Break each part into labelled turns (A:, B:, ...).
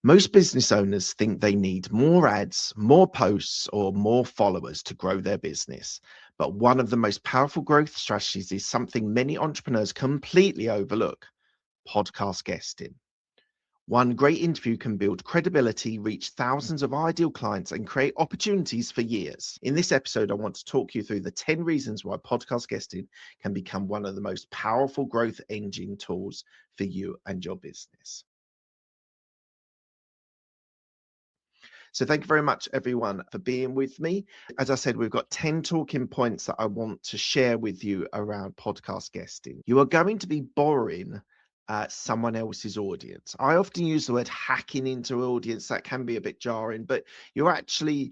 A: Most business owners think they need more ads, more posts, or more followers to grow their business. But one of the most powerful growth strategies is something many entrepreneurs completely overlook: podcast guesting. One great interview can build credibility, reach thousands of ideal clients, and create opportunities for years. In this episode, I want to talk you through the 10 reasons why podcast guesting can become one of the most powerful growth engine tools for you and your business. So thank you very much, everyone, for being with me. As I said, we've got 10 talking points that I want to share with you around podcast guesting. You are going to be borrowing someone else's audience. I often use the word hacking into an audience. That can be a bit jarring, but you're actually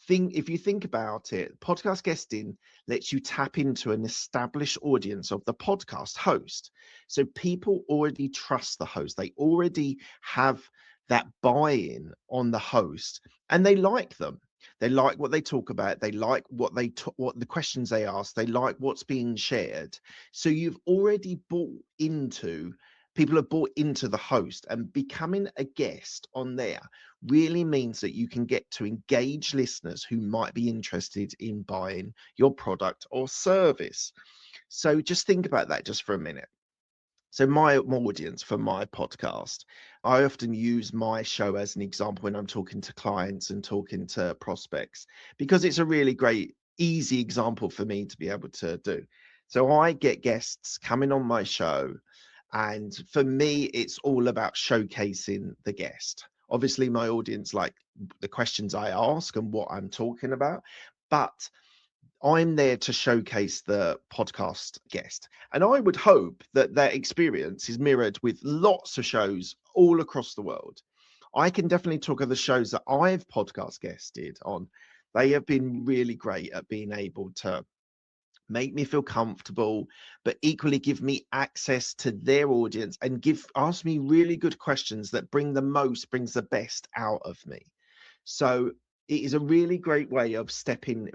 A: if you think about it, podcast guesting lets you tap into an established audience of the podcast host. So people already trust the host. They already have that buy-in on the host, and they like them. They like what they talk about. They like what what the questions they ask. They like what's being shared. So you've already people have bought into the host, and becoming a guest on there really means that you can get to engage listeners who might be interested in buying your product or service. So just think about that just for a minute. So my audience for my podcast, I often use my show as an example when I'm talking to clients and talking to prospects, because it's a really great, easy example for me to be able to do. So I get guests coming on my show, and for me, it's all about showcasing the guest. Obviously, my audience like the questions I ask and what I'm talking about, but I'm there to showcase the podcast guest. And I would hope that their experience is mirrored with lots of shows all across the world. I can definitely talk of the shows that I've podcast guested on. They have been really great at being able to make me feel comfortable, but equally give me access to their audience and ask me really good questions that brings the best out of me. So it is a really great way of stepping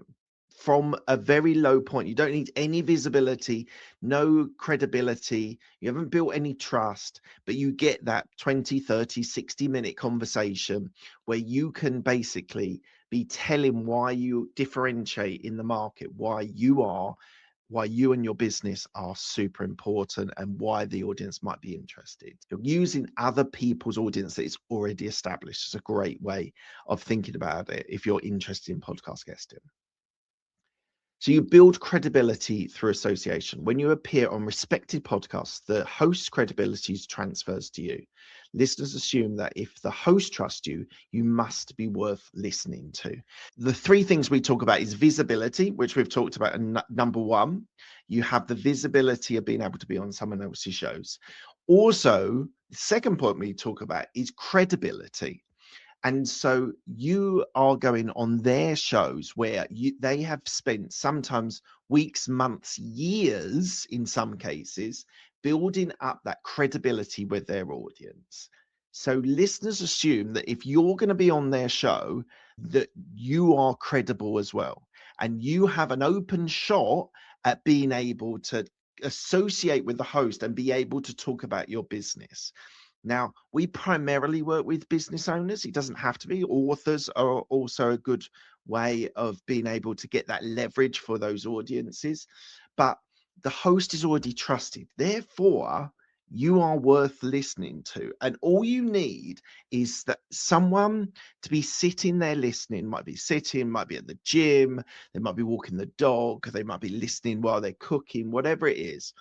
A: from a very low point. You don't need any visibility, no credibility. You haven't built any trust, but you get that 20, 30, 60-minute conversation where you can basically be telling why you differentiate in the market, why you and your business are super important, and why the audience might be interested. You're using other people's audience that is already established. It's a great way of thinking about it if you're interested in podcast guesting. So you build credibility through association. When you appear on respected podcasts, the host's credibility transfers to you. Listeners assume that if the host trusts you, you must be worth listening to. The three things we talk about is visibility, which we've talked about. And number one, you have the visibility of being able to be on someone else's shows. Also, the second point we talk about is credibility. And so you are going on their shows where they have spent sometimes weeks, months, years, in some cases, building up that credibility with their audience. So listeners assume that if you're going to be on their show, that you are credible as well. And you have an open shot at being able to associate with the host and be able to talk about your business. Now, we primarily work with business owners. It doesn't have to be. Authors are also a good way of being able to get that leverage for those audiences. But the host is already trusted. Therefore, you are worth listening to. And all you need is that someone to be sitting there listening, might be at the gym, they might be walking the dog, they might be listening while they're cooking, whatever it is.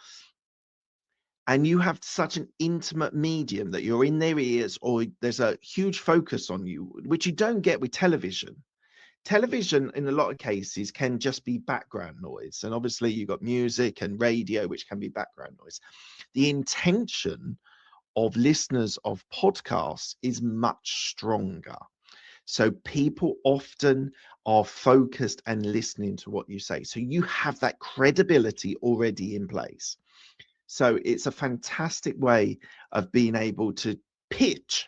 A: And you have such an intimate medium that you're in their ears, or there's a huge focus on you, which you don't get with television. Television, in a lot of cases, can just be background noise. And obviously, you've got music and radio, which can be background noise. The intention of listeners of podcasts is much stronger. So people often are focused and listening to what you say. So you have that credibility already in place. So it's a fantastic way of being able to pitch.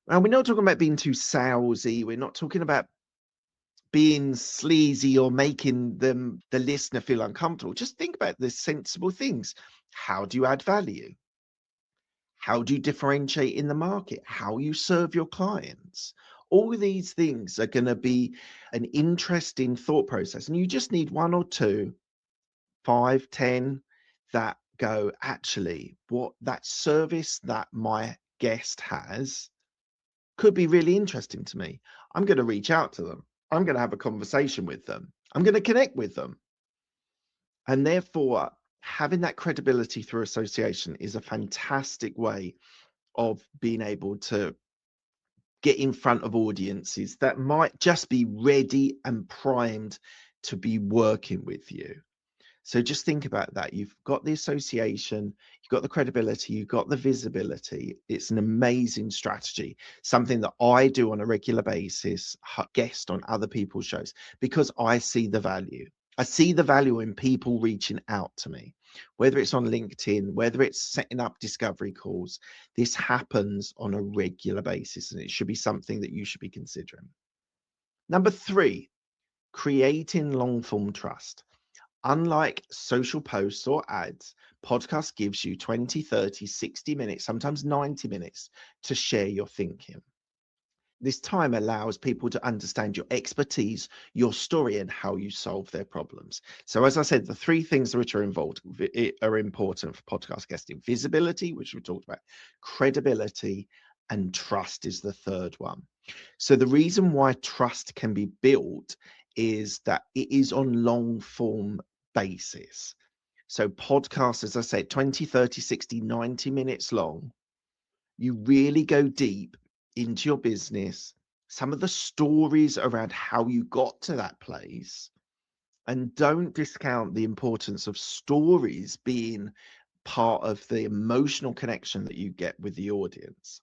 A: And we're not talking about being too salesy. We're not talking about being sleazy or making the listener feel uncomfortable. Just think about the sensible things. How do you add value? How do you differentiate in the market? How you serve your clients? All of these things are going to be an interesting thought process. And you just need one or two, 5, 10 that go, actually, what that service that my guest has could be really interesting to me. I'm going to reach out to them. I'm going to have a conversation with them. I'm going to connect with them. And therefore, having that credibility through association is a fantastic way of being able to get in front of audiences that might just be ready and primed to be working with you. So just think about that. You've got the association, you've got the credibility, you've got the visibility. It's an amazing strategy, something that I do on a regular basis, guest on other people's shows, because I see the value. I see the value in people reaching out to me, whether it's on LinkedIn, whether it's setting up discovery calls. This happens on a regular basis, and it should be something that you should be considering. Number 3, creating long-form trust. Unlike social posts or ads, podcast gives you 20, 30, 60 minutes, sometimes 90 minutes to share your thinking. This time allows people to understand your expertise, your story, and how you solve their problems. So, as I said, the 3 things which are involved are important for podcast guesting: visibility, which we talked about, credibility, and trust is the third one. So, the reason why trust can be built is that it is on long form basis. So, podcasts, as I said, 20, 30, 60, 90 minutes long. You really go deep into your business, some of the stories around how you got to that place, and don't discount the importance of stories being part of the emotional connection that you get with the audience.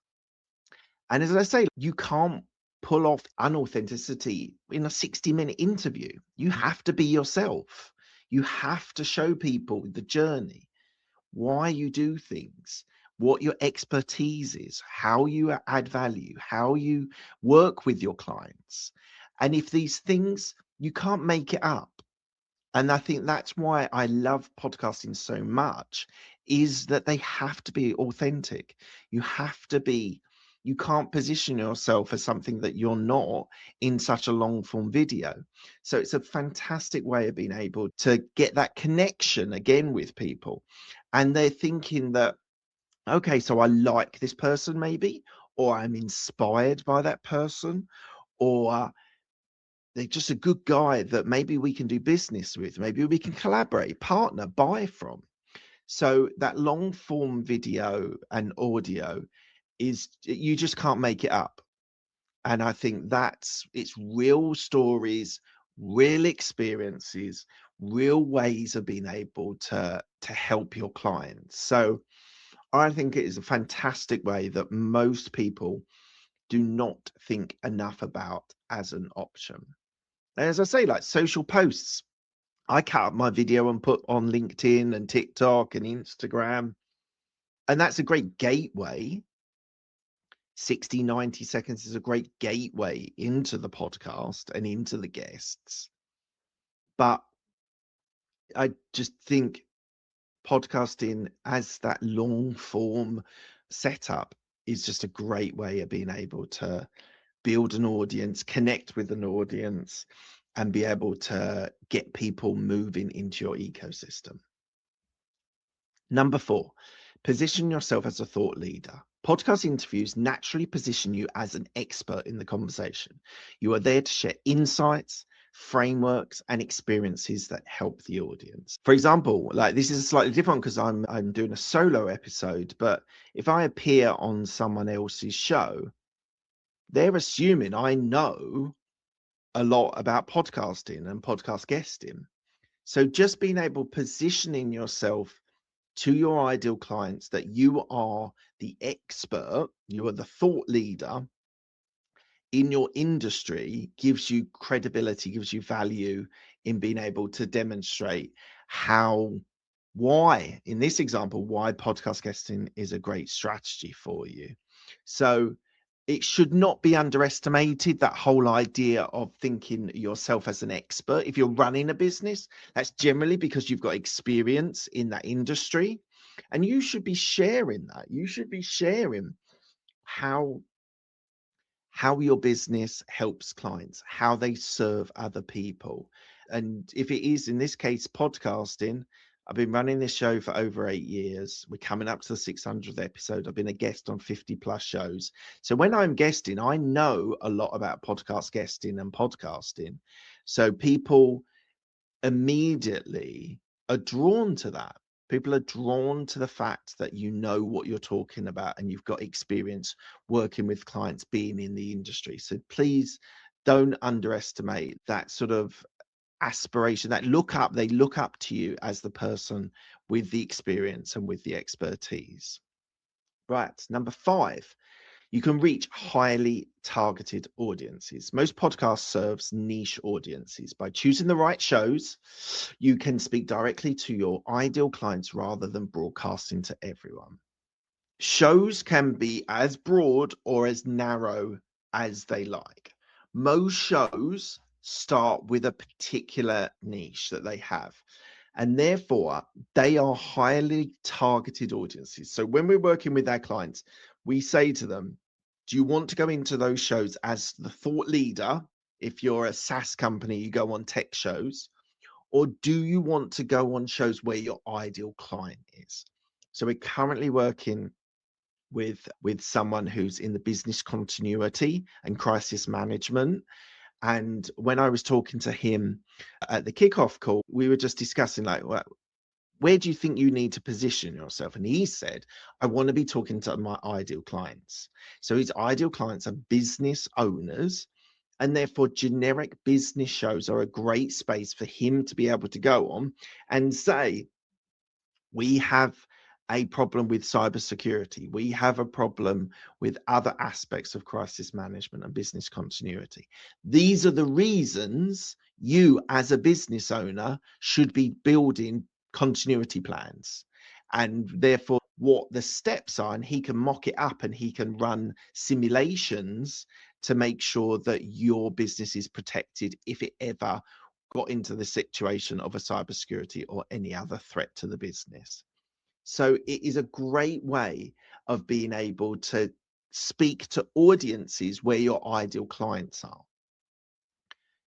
A: And as I say, you can't pull off unauthenticity in a 60-minute interview. You have to be yourself. You have to show people the journey, why you do things, what your expertise is, how you add value, how you work with your clients. And if these things, you can't make it up. And I think that's why I love podcasting so much, is that they have to be authentic. You have to be, you can't position yourself as something that you're not in such a long form video. So it's a fantastic way of being able to get that connection again with people. And they're thinking that, okay, so I like this person maybe, or I'm inspired by that person, or they're just a good guy that maybe we can do business with. Maybe we can collaborate, partner, buy from. So that long form video and audio is, you just can't make it up. And I think it's real stories, real experiences, real ways of being able to help your clients. So I think it is a fantastic way that most people do not think enough about as an option. As I say, like social posts, I cut up my video and put on LinkedIn and TikTok and Instagram. And that's a great gateway. 60, 90 seconds is a great gateway into the podcast and into the guests. But I just think podcasting as that long form setup is just a great way of being able to build an audience, connect with an audience, and be able to get people moving into your ecosystem. Number 4, position yourself as a thought leader. Podcast interviews naturally position you as an expert in the conversation. You are there to share insights, frameworks, and experiences that help the audience. For example, like this is slightly different because I'm doing a solo episode, but if I appear on someone else's show, they're assuming I know a lot about podcasting and podcast guesting. So just being able positioning yourself to your ideal clients that you are the expert, you are the thought leader in your industry gives you credibility, gives you value in being able to demonstrate why, in this example, why podcast guesting is a great strategy for you. So it should not be underestimated, that whole idea of thinking yourself as an expert. If you're running a business, that's generally because you've got experience in that industry. And you should be sharing that. You should be sharing how your business helps clients, how they serve other people. And if it is, in this case, podcasting, I've been running this show for over 8 years. We're coming up to the 600th episode. I've been a guest on 50 plus shows. So when I'm guesting, I know a lot about podcast guesting and podcasting. So people immediately are drawn to that. People are drawn to the fact that you know what you're talking about and you've got experience working with clients being in the industry. So please don't underestimate that sort of aspiration, that look up. They look up to you as the person with the experience and with the expertise. Right. Number 5, you can reach highly targeted audiences. Most podcasts serves niche audiences. By choosing the right shows, you can speak directly to your ideal clients rather than broadcasting to everyone. Shows can be as broad or as narrow as they like. Most shows start with a particular niche that they have, and therefore they are highly targeted audiences. So when we're working with our clients, we say to them, do you want to go into those shows as the thought leader? If you're a SaaS company, you go on tech shows, or do you want to go on shows where your ideal client is? So we're currently working with someone who's in the business continuity and crisis management. And when I was talking to him at the kickoff call, we were just discussing, like, well, where do you think you need to position yourself? And he said, I want to be talking to my ideal clients. So his ideal clients are business owners, and therefore generic business shows are a great space for him to be able to go on and say, we have a problem with cybersecurity. We have a problem with other aspects of crisis management and business continuity. These are the reasons you, as a business owner, should be building continuity plans. And therefore, what the steps are, and he can mock it up and he can run simulations to make sure that your business is protected if it ever got into the situation of a cybersecurity or any other threat to the business. So it is a great way of being able to speak to audiences where your ideal clients are.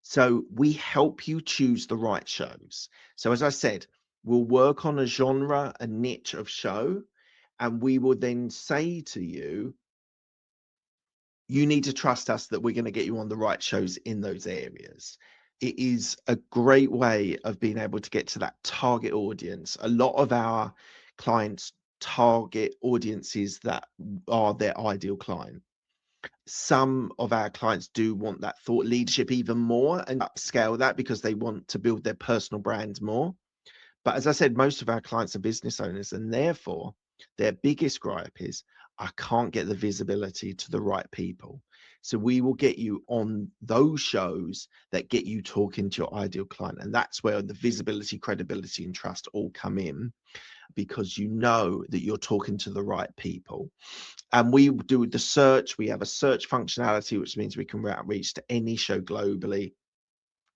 A: So we help you choose the right shows. So as I said, we'll work on a genre, a niche of show, and we will then say to you, you need to trust us that we're going to get you on the right shows in those areas. It is a great way of being able to get to that target audience. A lot of our clients target audiences that are their ideal client. Some of our clients do want that thought leadership even more and upscale that because they want to build their personal brand more. But as I said, most of our clients are business owners, and therefore their biggest gripe is, I can't get the visibility to the right people. So we will get you on those shows that get you talking to your ideal client. And that's where the visibility, credibility, and trust all come in, because you know that you're talking to the right people. And we do the search. We have a search functionality, which means we can outreach to any show globally.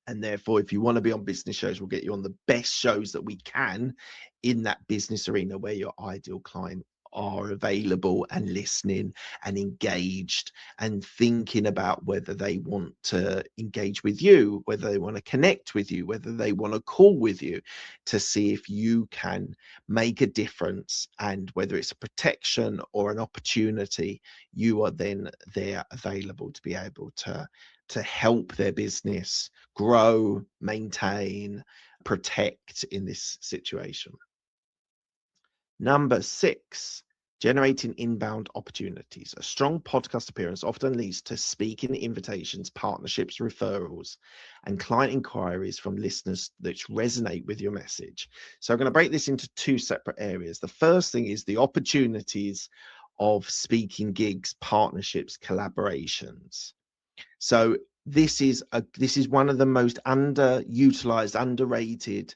A: And therefore, if you want to be on business shows, we'll get you on the best shows that we can in that business arena where your ideal client are available and listening and engaged and thinking about whether they want to engage with you, whether they want to connect with you, whether they want to call with you to see if you can make a difference. And whether it's a protection or an opportunity, you are then there available to be able to help their business grow, maintain, protect in this situation. Number 6, generating inbound opportunities. A strong podcast appearance often leads to speaking invitations, partnerships, referrals, and client inquiries from listeners that resonate with your message. So I'm going to break this into 2 separate areas. The first thing is the opportunities of speaking gigs, partnerships, collaborations. So this is one of the most underutilized, underrated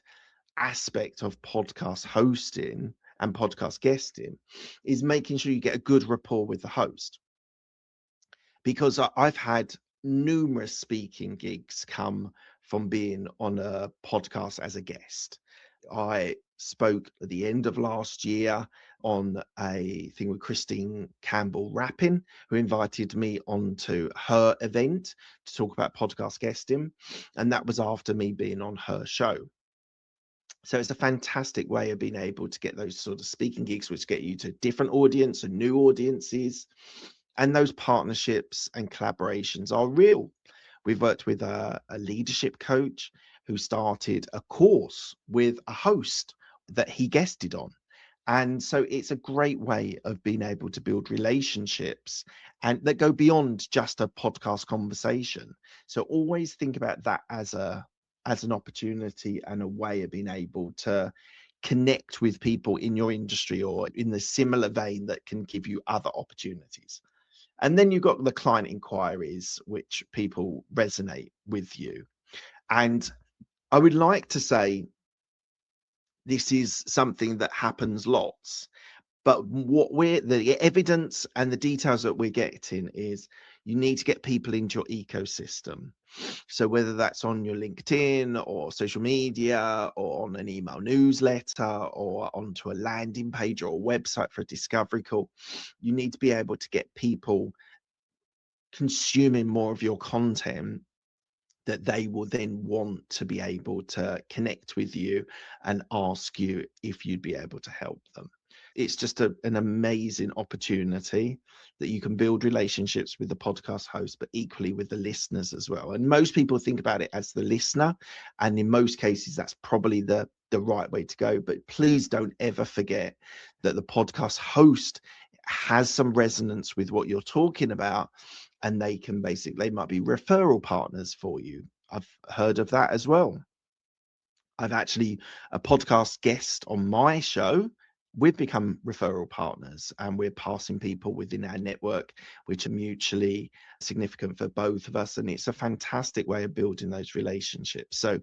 A: aspect of podcast hosting and podcast guesting, is making sure you get a good rapport with the host. Because I've had numerous speaking gigs come from being on a podcast as a guest. I spoke at the end of last year on a thing with Christine Campbell Rappin, who invited me onto her event to talk about podcast guesting. And that was after me being on her show. So it's a fantastic way of being able to get those sort of speaking gigs, which get you to different audience and new audiences. And those partnerships and collaborations are real. We've worked with a leadership coach who started a course with a host that he guested on. And so it's a great way of being able to build relationships and that go beyond just a podcast conversation. So always think about that as an opportunity and a way of being able to connect with people in your industry or in the similar vein that can give you other opportunities. And then you've got the client inquiries, which people resonate with you. And I would like to say this is something that happens lots. But what the evidence and the details that we're getting is you need to get people into your ecosystem. So whether that's on your LinkedIn or social media or on an email newsletter or onto a landing page or a website for a discovery call, you need to be able to get people consuming more of your content that they will then want to be able to connect with you and ask you if you'd be able to help them. It's just an amazing opportunity that you can build relationships with the podcast host, but equally with the listeners as well. And most people think about it as the listener, and in most cases, that's probably the right way to go. But please don't ever forget that the podcast host has some resonance with what you're talking about, and they might be referral partners for you. I've heard of that as well. I've actually a podcast guest on my show. We've become referral partners and we're passing people within our network, which are mutually significant for both of us. And it's a fantastic way of building those relationships. So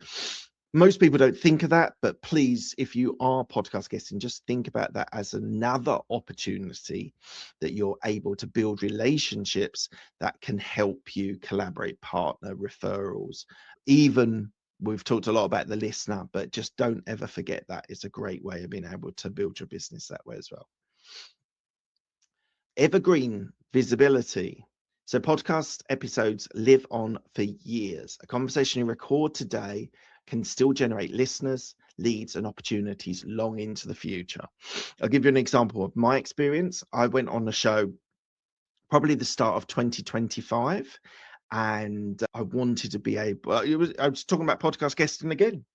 A: most people don't think of that, but please, if you are podcast guesting, just think about that as another opportunity that you're able to build relationships that can help you collaborate, partner, referrals, even we've talked a lot about the listener, but just don't ever forget that it's a great way of being able to build your business that way as well. Evergreen visibility. So podcast episodes live on for years. A conversation you record today can still generate listeners, leads, and opportunities long into the future. I'll give you an example of my experience. I went on a show probably the start of 2025 and I wanted to be able, I was talking about podcast guesting again.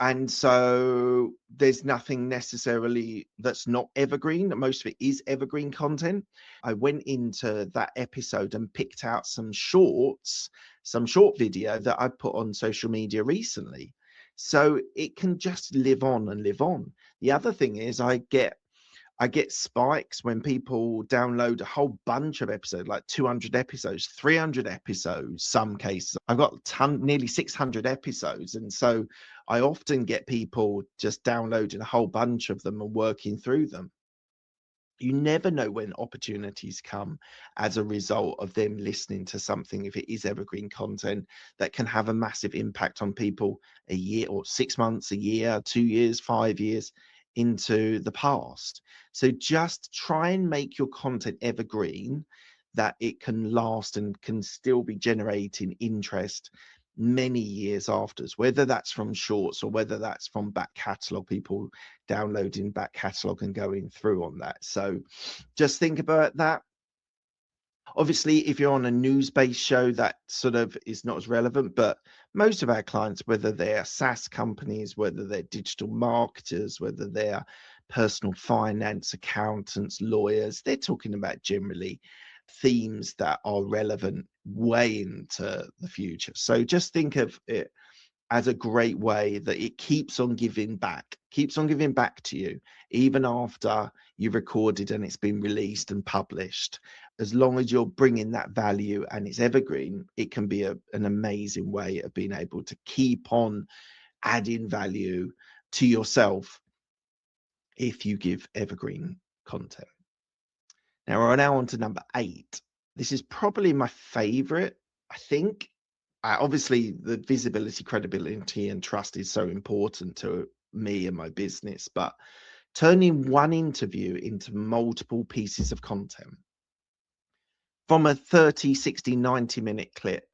A: And so there's nothing necessarily that's not evergreen. Most of it is evergreen content. I went into that episode and picked out some shorts, some short video that I put on social media recently. So it can just live on and live on. The other thing is I get spikes when people download a whole bunch of episodes, like 200 episodes, 300 episodes, some cases. I've got nearly 600 episodes. And so I often get people just downloading a whole bunch of them and working through them. You never know when opportunities come as a result of them listening to something, if it is evergreen content, that can have a massive impact on people a year or 6 months, a year, 2 years, 5 years into the past. So just try and make your content evergreen, that it can last and can still be generating interest many years afterwards, whether that's from shorts or whether that's from back catalog, people downloading back catalog and going through on that. So just think about that. Obviously, if you're on a news-based show, that sort of is not as relevant, but most of our clients, whether they're SaaS companies, whether they're digital marketers, whether they're personal finance, accountants, lawyers, they're talking about generally themes that are relevant way into the future. So just think of it as a great way that it keeps on giving back to you, even after you've recorded and it's been released and published. As long as you're bringing that value and it's evergreen, it can be an amazing way of being able to keep on adding value to yourself if you give evergreen content. Now we're now on to number 8. This is probably my favorite, I think. Obviously, the visibility, credibility, and trust is so important to me and my business, but turning one interview into multiple pieces of content from a 30, 60, 90-minute clip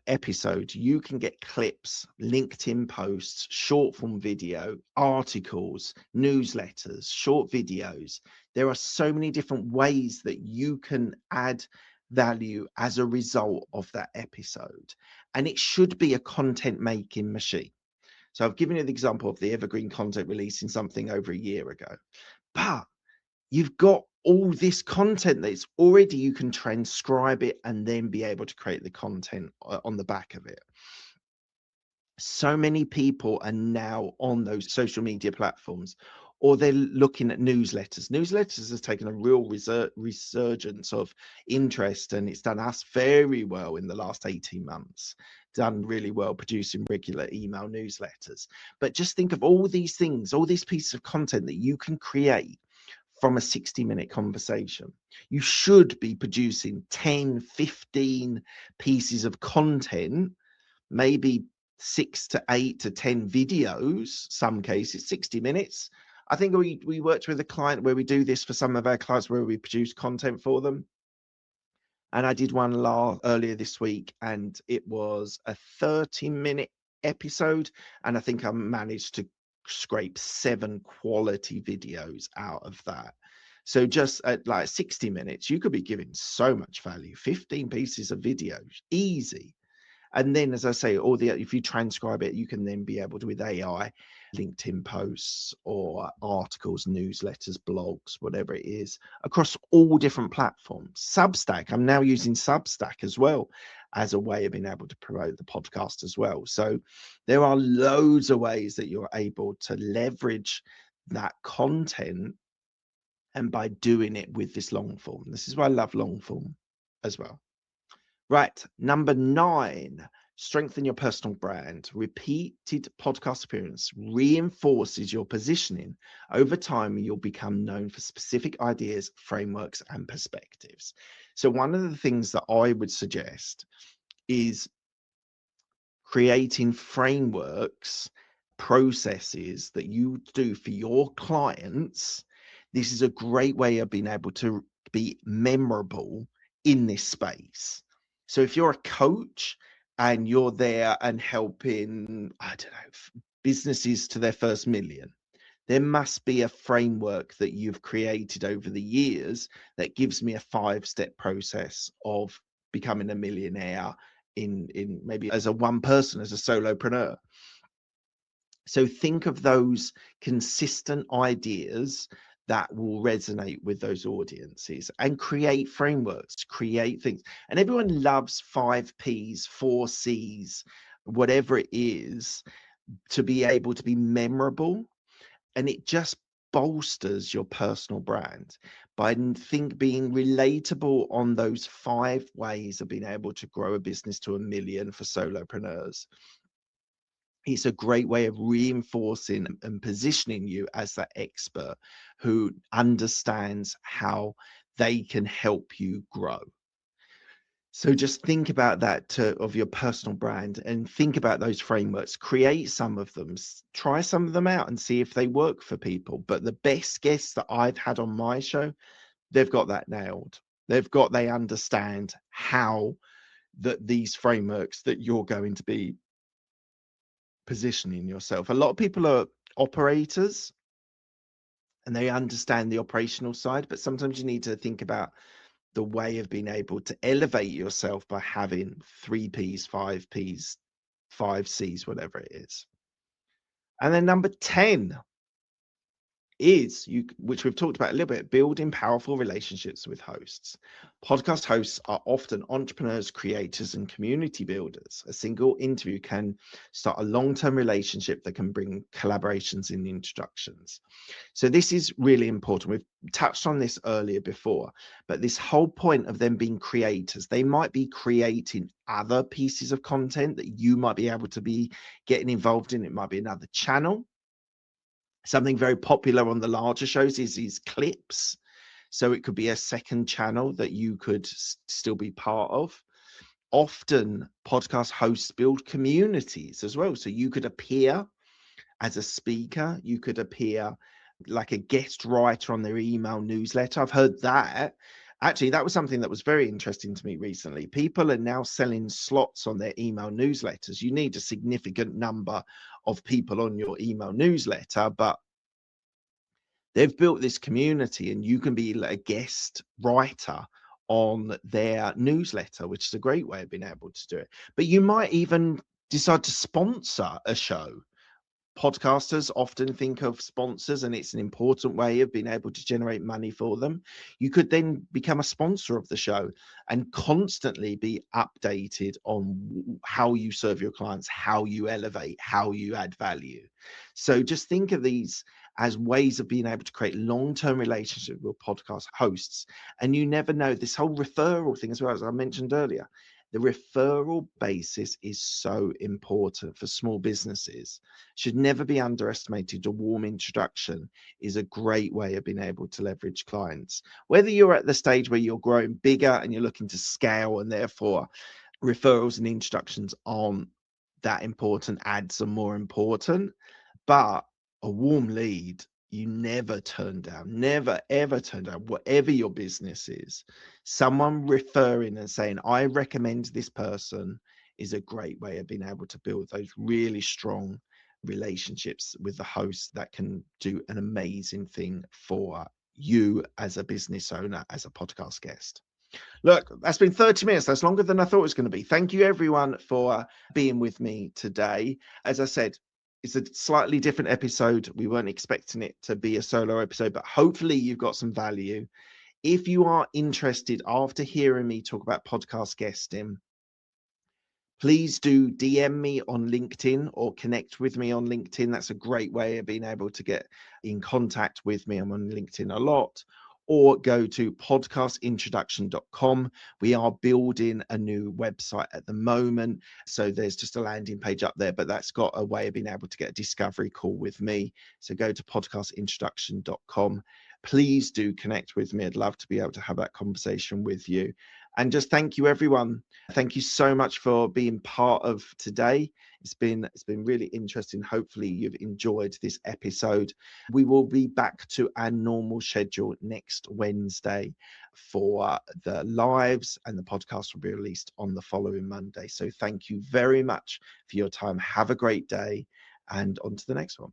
A: episode, you can get clips, LinkedIn posts, short form video, articles, newsletters, short videos. There are so many different ways that you can add value as a result of that episode. And it should be a content making machine. So I've given you the example of the evergreen content releasing something over a year ago, but you've got all this content that's already, you can transcribe it and then be able to create the content on the back of it. So many people are now on those social media platforms, or they're looking at newsletters. Newsletters has taken a real resurgence of interest, and it's done us very well in the last 18 months. Done really well producing regular email newsletters. But just think of all these things, all these pieces of content that you can create from a 60-minute conversation. You should be producing 10, 15 pieces of content, maybe 6 to 8 to 10 videos, some cases, 60 minutes. I think we worked with a client where we do this for some of our clients, where we produce content for them. And I did one earlier this week, and it was a 30-minute episode. And I think I managed to scrape 7 quality videos out of that. So just at like 60 minutes, you could be giving so much value, 15 pieces of videos, easy. And then, as I say, if you transcribe it, you can then be able to, with AI, LinkedIn posts or articles, newsletters, blogs, whatever it is, across all different platforms. Substack, I'm now using Substack as well as a way of being able to promote the podcast as well. So there are loads of ways that you're able to leverage that content, and by doing it with this long form. This is why I love long form as well. Right, number 9, strengthen your personal brand. Repeated podcast appearance reinforces your positioning. Over time, you'll become known for specific ideas, frameworks, and perspectives. So one of the things that I would suggest is creating frameworks, processes that you do for your clients. This is a great way of being able to be memorable in this space. So if you're a coach and you're there and helping, I don't know, businesses to their first million, there must be a framework that you've created over the years that gives me a 5-step process of becoming a millionaire in maybe as a one person, as a solopreneur. So think of those consistent ideas that will resonate with those audiences, and create frameworks, create things. And everyone loves 5 Ps, 4 Cs, whatever it is, to be able to be memorable. And it just bolsters your personal brand by being relatable on those 5 ways of being able to grow a business to 1 million for solopreneurs. It's a great way of reinforcing and positioning you as that expert who understands how they can help you grow. So just think about that of your personal brand, and think about those frameworks. Create some of them, try some of them out and see if they work for people. But the best guests that I've had on my show, they've got that nailed. They understand how these frameworks that you're going to be positioning yourself. A lot of people are operators and they understand the operational side, but sometimes you need to think about the way of being able to elevate yourself by having 3 Ps, 5 Ps, 5 Cs, whatever it is. And then number 10 is, which we've talked about a little bit, building powerful relationships with hosts. Podcast hosts are often entrepreneurs, creators, and community builders. A single interview can start a long-term relationship that can bring collaborations and introductions. So this is really important. We've touched on this earlier before, but this whole point of them being creators, they might be creating other pieces of content that you might be able to be getting involved in. It might be another channel. Something very popular on the larger shows is clips. So it could be a second channel that you could still be part of. Often podcast hosts build communities as well. So you could appear as a speaker. You could appear like a guest writer on their email newsletter. I've heard that. Actually, that was something that was very interesting to me recently. People are now selling slots on their email newsletters. You need a significant number of people on your email newsletter, but they've built this community and you can be a guest writer on their newsletter, which is a great way of being able to do it. But you might even decide to sponsor a show. Podcasters often think of sponsors, and it's an important way of being able to generate money for them. You could then become a sponsor of the show and constantly be updated on how you serve your clients, how you elevate, how you add value. So just think of these as ways of being able to create long-term relationships with podcast hosts. And you never know, this whole referral thing as well, as I mentioned earlier, the referral basis is so important for small businesses. Should never be underestimated. A warm introduction is a great way of being able to leverage clients. Whether you're at the stage where you're growing bigger and you're looking to scale, and therefore referrals and introductions aren't that important, ads are more important, but a warm lead you never turn down, never ever turn down, whatever your business is. Someone referring and saying, I recommend this person, is a great way of being able to build those really strong relationships with the host that can do an amazing thing for you as a business owner, as a podcast guest. Look, that's been 30 minutes. That's longer than I thought it was going to be. Thank you, everyone, for being with me today. As I said, it's a slightly different episode. We weren't expecting it to be a solo episode, but hopefully you've got some value. If you are interested, after hearing me talk about podcast guesting, please do DM me on LinkedIn or connect with me on LinkedIn. That's a great way of being able to get in contact with me. I'm on LinkedIn a lot. Or go to podcastintroduction.com. We are building a new website at the moment. So there's just a landing page up there, but that's got a way of being able to get a discovery call with me. So go to podcastintroduction.com. Please do connect with me. I'd love to be able to have that conversation with you. And just thank you, everyone. Thank you so much for being part of today. It's been really interesting. Hopefully you've enjoyed this episode. We will be back to our normal schedule next Wednesday for the lives, and the podcast will be released on the following Monday. So thank you very much for your time. Have a great day, and on to the next one.